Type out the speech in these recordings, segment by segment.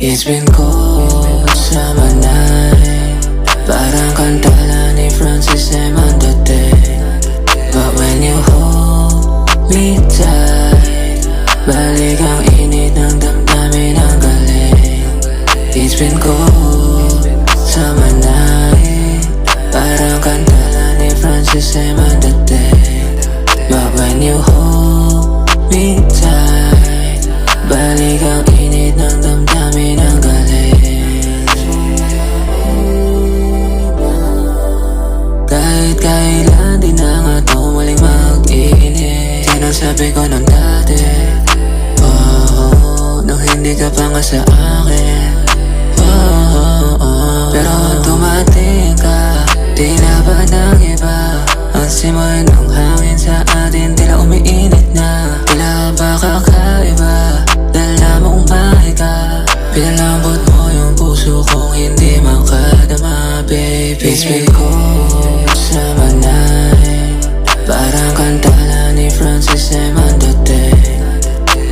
It's been cold summer night, parang kanta lang ni Francis M. Andate. But when you hold me tight, balik ang init ng damdamin ang galing. It's been cold summer night, parang kanta lang ni Francis M. Andate. But when you hold me tight, balik ang init ng damdamin ang galing. Kahit kailan di na nga ito muling mag-iinit, yan ang sabi ko nung dati. Oh, nung hindi ka pa nga sa akin. Pero dumating ka, tila ba ng iba? Ang simoy ng hangin sa atin tila umiinit na. Tila ba kakaiba, dala mong mahal ka. Pinalambot mo yung puso kong hindi makadama, baby. It's been cold summer night, parang kanta lang ni Francis M. Andate.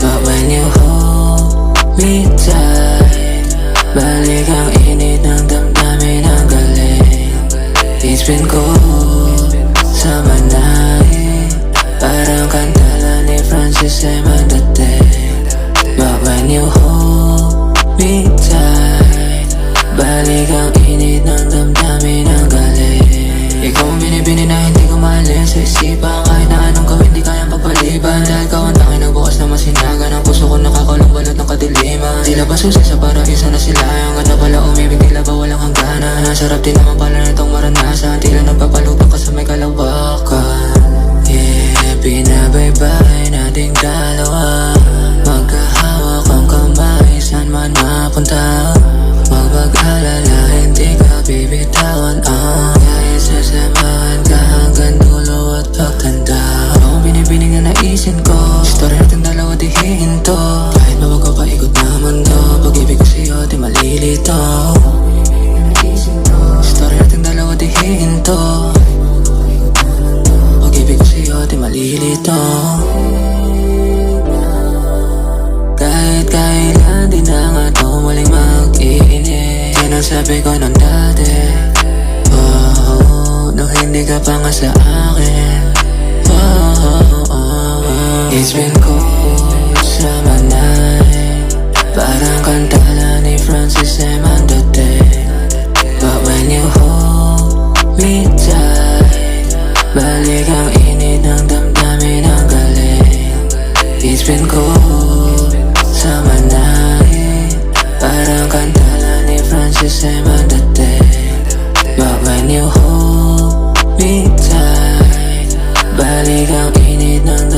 But when you hold me tight, balik ang init ng damdamin ang galing. It's been cold summer night, parang kanta lang ni Francis M. Andate. But when you hold me tight, balik ang init ng damdamin ang galing. Ikaw ang binibini na hindi ko maalis sa isipan, kahit na anong gawin di kayang pagpaliban. Dahil ikaw ang tanging nagbukas na masinaga ng puso ko, nakakulong balot ng kadiliman. Tila ba susi sa paraiso na sila, ang ganda pala umibig, tila ba walang hangganan. Nasarap din naman pala nitong maranasan, tila nagpapalutang ka sa may kalawakan. Yeah, binabaybay nating dalawa, magkahawak ang kamay, saan man mapunta. Magpag-alala, hindi ka bibitawan. Kahit sasamahan ka hanggang dulo at pagtanda. Ako binibining na naisin ko, story natin dalawa di hihinto. Kahit mawag ka pa ikot na mundo, pag-ibig ko sa'yo di malilito. Story natin dalawa di hihinto, pag-ibig ko sa'yo di malilito. Kahit kailan di na nga ito muling mag-iinit, yan ang sabi ko nung dati. Oh, nung hindi ka pa nga sa akin. It's been cold summer night, parang kanta lang ni Francis M. Andate. But when you hold me tight, balik ang init ng damdamin ang galing. It's been cold summer night, parang kanta lang ni Francis M. Andate. But when you hold me tight, balik ang init ng